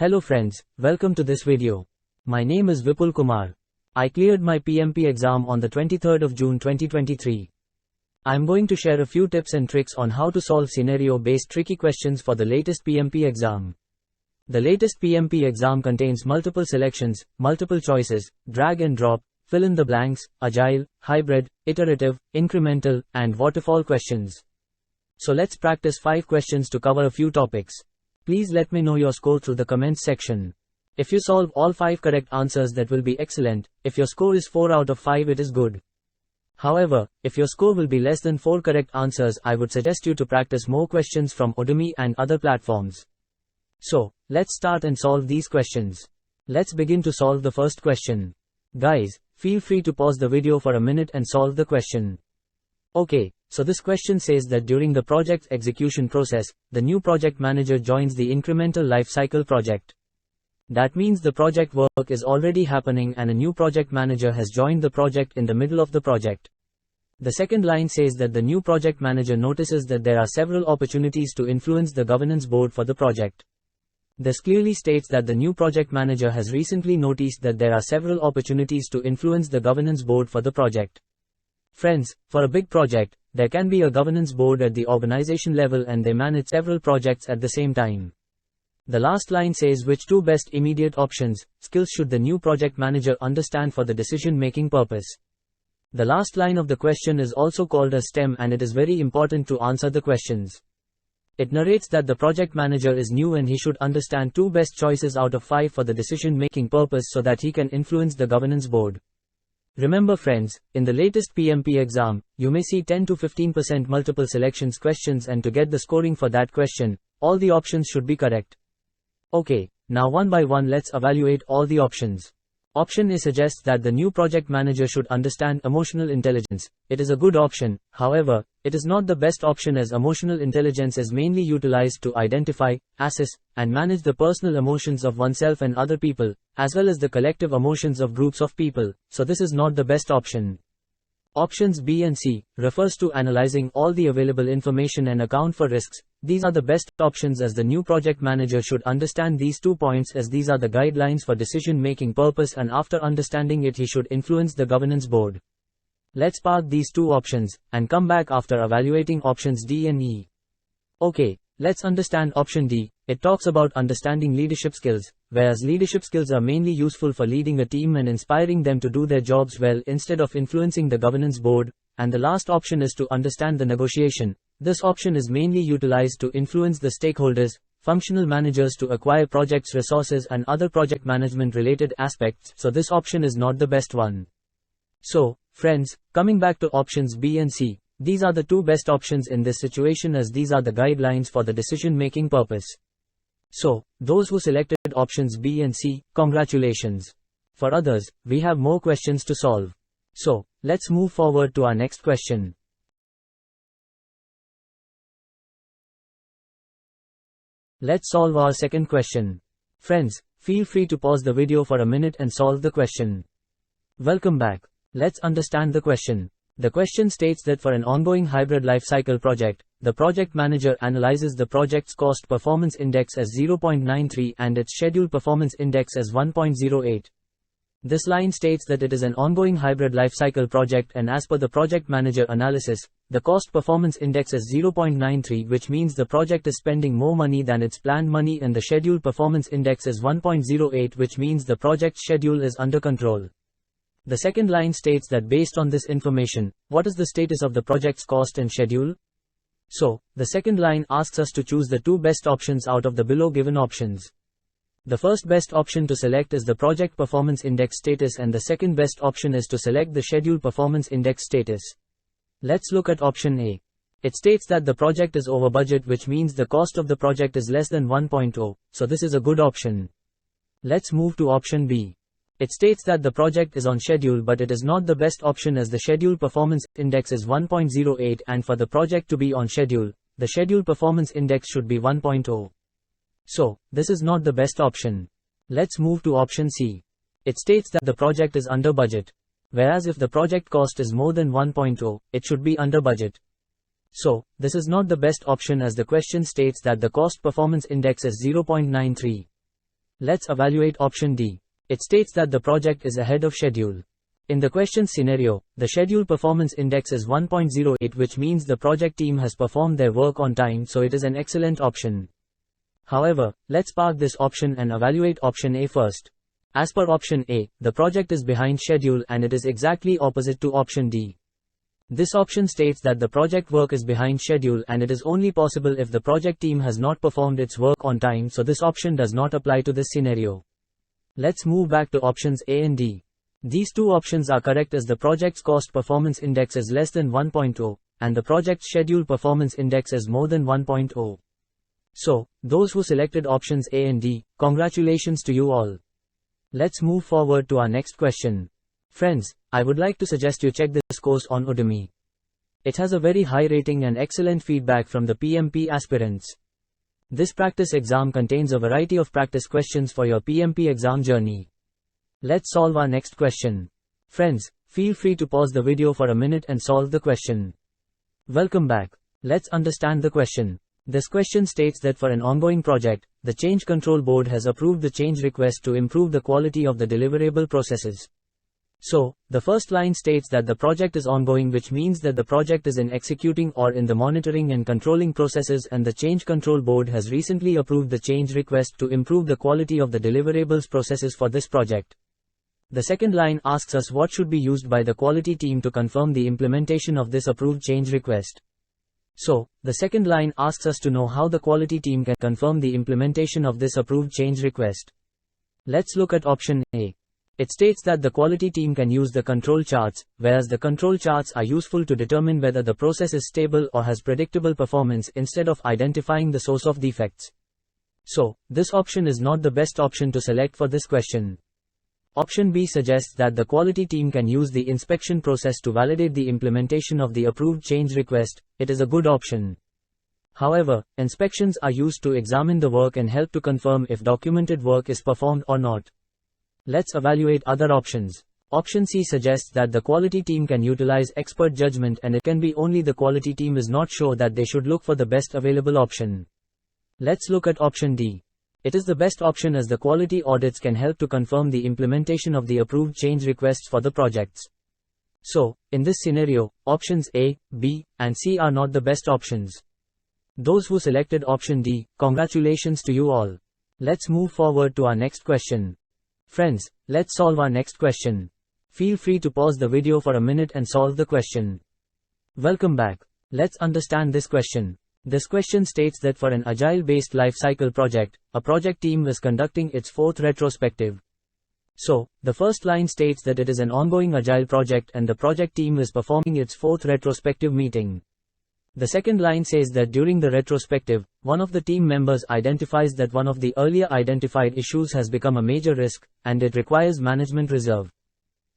Hello friends, welcome to this video. My name is Vipul Kumar. I cleared my PMP exam on the 23rd of June 2023. I am going to share a few tips and tricks on how to solve scenario-based tricky questions for the latest PMP exam. The latest PMP exam contains multiple selections, multiple choices, drag and drop, fill in the blanks, agile, hybrid, iterative, incremental, and waterfall questions. So let's practice 5 questions to cover a few topics. Please let me know your score through the comments section. If you solve all 5 correct answers, that will be excellent. If your score is 4 out of 5, it is good. However, if your score will be less than 4 correct answers, I would suggest you to practice more questions from UDEMY and other platforms. So, let's start and solve these questions. Let's begin to solve the first question. Guys, feel free to pause the video for a minute and solve the question. Okay, so this question says that during the project's execution process, the new project manager joins the incremental life cycle project. That means the project work is already happening and a new project manager has joined the project in the middle of the project. The second line says that the new project manager notices that there are several opportunities to influence the governance board for the project. This clearly states that the new project manager has recently noticed that there are several opportunities to influence the governance board for the project. Friends, for a big project, there can be a governance board at the organization level and they manage several projects at the same time. The last line says which 2 best immediate options, skills should the new project manager understand for the decision-making purpose. The last line of the question is also called a stem and it is very important to answer the questions. It narrates that the project manager is new and he should understand 2 best choices out of 5 for the decision-making purpose so that he can influence the governance board. Remember friends, in the latest PMP exam, you may see 10 to 15% multiple selections questions, and to get the scoring for that question, all the options should be correct. Okay, now one by one let's evaluate all the options. Option A suggests that the new project manager should understand emotional intelligence. It is a good option, however, it is not the best option as emotional intelligence is mainly utilized to identify, assess, and manage the personal emotions of oneself and other people, as well as the collective emotions of groups of people, so this is not the best option. Options B and C refers to analyzing all the available information and account for risks. These are the best options as the new project manager should understand these 2 points as these are the guidelines for decision-making purpose, and after understanding it he should influence the governance board. Let's park these 2 options and come back after evaluating options D and E. Okay, let's understand option D. It talks about understanding leadership skills, whereas leadership skills are mainly useful for leading a team and inspiring them to do their jobs well instead of influencing the governance board. And the last option is to understand the negotiation. This option is mainly utilized to influence the stakeholders, functional managers to acquire projects resources and other project management related aspects, so this option is not the best one. So, friends, coming back to options B and C, these are the 2 best options in this situation as these are the guidelines for the decision-making purpose. So, those who selected options B and C, congratulations. For others, we have more questions to solve. So, let's move forward to our next question. Let's solve our second question. Friends, feel free to pause the video for a minute and solve the question. Welcome back. Let's understand the question. The question states that for an ongoing hybrid lifecycle project, the project manager analyzes the project's cost performance index as 0.93 and its schedule performance index as 1.08. This line states that it is an ongoing hybrid lifecycle project and as per the project manager analysis, the cost performance index is 0.93, which means the project is spending more money than its planned money, and the schedule performance index is 1.08, which means the project's schedule is under control. The second line states that based on this information, what is the status of the project's cost and schedule? So, the second line asks us to choose the 2 best options out of the below given options. The first best option to select is the project performance index status and the second best option is to select the schedule performance index status. Let's look at option A. It states that the project is over budget, which means the cost of the project is less than 1.0, so this is a good option. Let's move to option B. It states that the project is on schedule, but it is not the best option as the schedule performance index is 1.08 and for the project to be on schedule, the schedule performance index should be 1.0. So, this is not the best option. Let's move to option C. It states that the project is under budget. Whereas if the project cost is more than 1.0, it should be under budget. So, this is not the best option as the question states that the cost performance index is 0.93. Let's evaluate option D. It states that the project is ahead of schedule. In the question scenario, the schedule performance index is 1.08, which means the project team has performed their work on time, so it is an excellent option. However, let's park this option and evaluate option A first. As per option A, the project is behind schedule and it is exactly opposite to option D. This option states that the project work is behind schedule and it is only possible if the project team has not performed its work on time, so this option does not apply to this scenario. Let's move back to options A and D. These two options are correct as the project's cost performance index is less than 1.0 and the project's schedule performance index is more than 1.0. So, those who selected options A and D, congratulations to you all. Let's move forward to our next question. Friends, I would like to suggest you check this course on Udemy. It has a very high rating and excellent feedback from the PMP aspirants. This practice exam contains a variety of practice questions for your PMP exam journey. Let's solve our next question. Friends, feel free to pause the video for a minute and solve the question. Welcome back. Let's understand the question. This question states that for an ongoing project, the Change Control Board has approved the change request to improve the quality of the deliverable processes. So, the first line states that the project is ongoing, which means that the project is in executing or in the monitoring and controlling processes, and the Change Control Board has recently approved the change request to improve the quality of the deliverables processes for this project. The second line asks us what should be used by the quality team to confirm the implementation of this approved change request. So, the second line asks us to know how the quality team can confirm the implementation of this approved change request. Let's look at option A. It states that the quality team can use the control charts, whereas the control charts are useful to determine whether the process is stable or has predictable performance instead of identifying the source of defects. So, this option is not the best option to select for this question. Option B suggests that the quality team can use the inspection process to validate the implementation of the approved change request. It is a good option. However, inspections are used to examine the work and help to confirm if documented work is performed or not. Let's evaluate other options. Option C suggests that the quality team can utilize expert judgment, and it can be only the quality team is not sure that they should look for the best available option. Let's look at option D. It is the best option as the quality audits can help to confirm the implementation of the approved change requests for the projects. So, in this scenario, options A, B, and C are not the best options. Those who selected option D, congratulations to you all. Let's move forward to our next question. Friends, let's solve our next question. Feel free to pause the video for a minute and solve the question. Welcome back. Let's understand this question. This question states that for an agile-based lifecycle project, a project team is conducting its fourth retrospective. So, the first line states that it is an ongoing agile project and the project team is performing its fourth retrospective meeting. The second line says that during the retrospective, one of the team members identifies that one of the earlier identified issues has become a major risk, and it requires management reserve.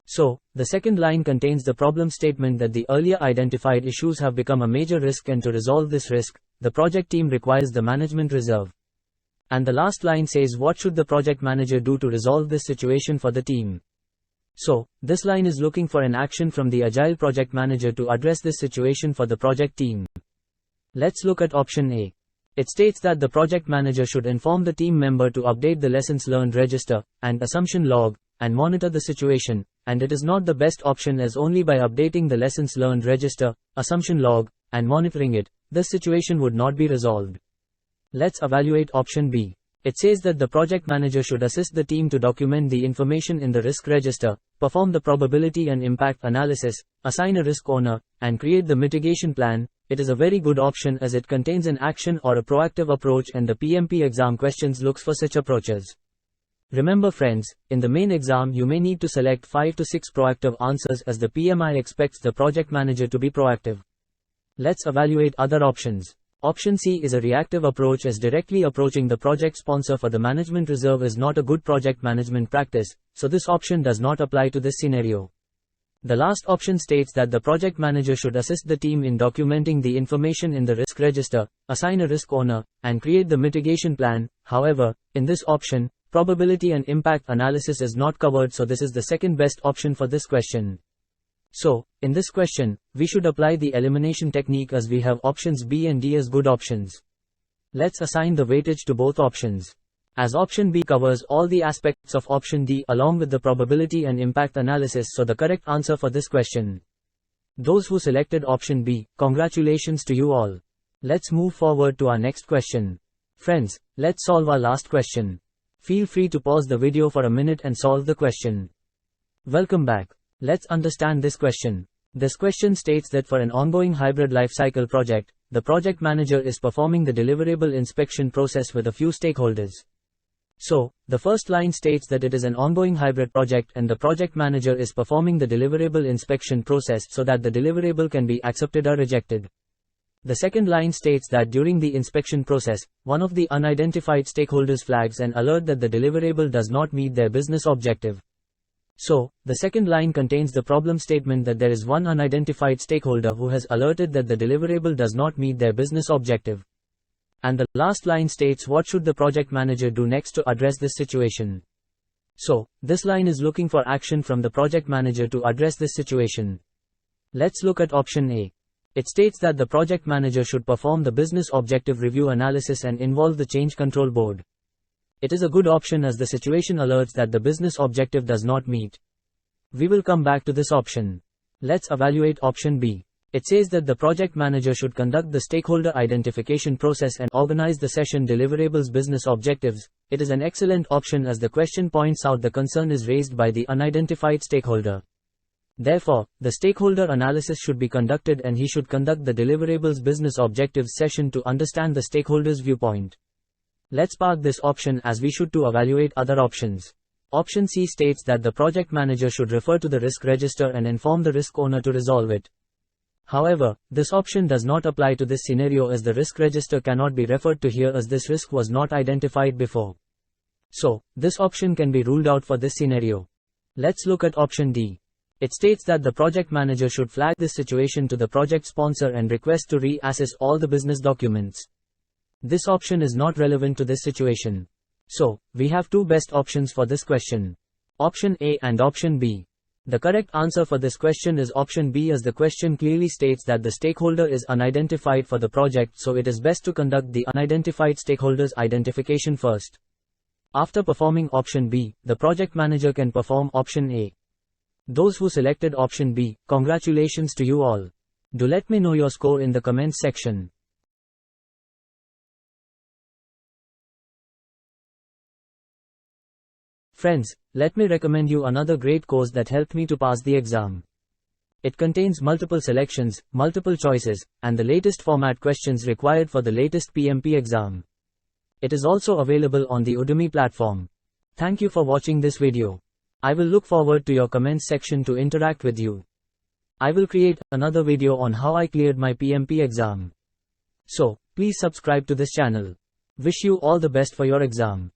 So, the second line contains the problem statement that the earlier identified issues have become a major risk, and to resolve this risk, the project team requires the management reserve. And the last line says what should the project manager do to resolve this situation for the team. So, this line is looking for an action from the agile project manager to address this situation for the project team. Let's look at option A. It states that the project manager should inform the team member to update the lessons learned register and assumption log and monitor the situation, and it is not the best option as only by updating the lessons learned register, assumption log, and monitoring it, this situation would not be resolved. Let's evaluate option B. It says that the project manager should assist the team to document the information in the risk register, perform the probability and impact analysis, assign a risk owner, and create the mitigation plan. It is a very good option as it contains an action or a proactive approach, and the PMP exam questions looks for such approaches. Remember friends, in the main exam you may need to select 5 to 6 proactive answers as the PMI expects the project manager to be proactive. Let's evaluate other options. Option C is a reactive approach as directly approaching the project sponsor for the management reserve is not a good project management practice, so this option does not apply to this scenario. The last option states that the project manager should assist the team in documenting the information in the risk register, assign a risk owner, and create the mitigation plan. However, in this option, probability and impact analysis is not covered, so this is the second best option for this question. So, in this question, we should apply the elimination technique as we have options B and D as good options. Let's assign the weightage to both options. as option B covers all the aspects of option D along with the probability and impact analysis, so the correct answer for this question. Those who selected option B, congratulations to you all. Let's move forward to our next question. Friends, let's solve our last question. Feel free to pause the video for a minute and solve the question. Welcome back. Let's understand this question. This question states that for an ongoing hybrid lifecycle project, the project manager is performing the deliverable inspection process with a few stakeholders. So, the first line states that it is an ongoing hybrid project and the project manager is performing the deliverable inspection process so that the deliverable can be accepted or rejected. The second line states that during the inspection process, one of the unidentified stakeholders flags an alert that the deliverable does not meet their business objective. So, the second line contains the problem statement that there is one unidentified stakeholder who has alerted that the deliverable does not meet their business objective. And the last line states what should the project manager do next to address this situation. So, this line is looking for action from the project manager to address this situation. Let's look at option A. It states that the project manager should perform the business objective review analysis and involve the change control board. It is a good option as the situation alerts that the business objective does not meet. We will come back to this option. Let's evaluate option B. It says that the project manager should conduct the stakeholder identification process and organize the session deliverables business objectives. It is an excellent option as the question points out the concern is raised by the unidentified stakeholder. Therefore, the stakeholder analysis should be conducted and he should conduct the deliverables business objectives session to understand the stakeholder's viewpoint. Let's park this option as we should to evaluate other options. Option C states that the project manager should refer to the risk register and inform the risk owner to resolve it. However, this option does not apply to this scenario as the risk register cannot be referred to here as this risk was not identified before. So, this option can be ruled out for this scenario. Let's look at option D. It states that the project manager should flag this situation to the project sponsor and request to reassess all the business documents. This option is not relevant to this situation. So, we have two best options for this question. Option A and option B. The correct answer for this question is option B as the question clearly states that the stakeholder is unidentified for the project, so it is best to conduct the unidentified stakeholders identification first. After performing option B, the project manager can perform option A. Those who selected option B, congratulations to you all. Do let me know your score in the comments section. Friends, let me recommend you another great course that helped me to pass the exam. It contains multiple selections, multiple choices, and the latest format questions required for the latest PMP exam. It is also available on the Udemy platform. Thank you for watching this video. I will look forward to your comments section to interact with you. I will create another video on how I cleared my PMP exam. So, please subscribe to this channel. Wish you all the best for your exam.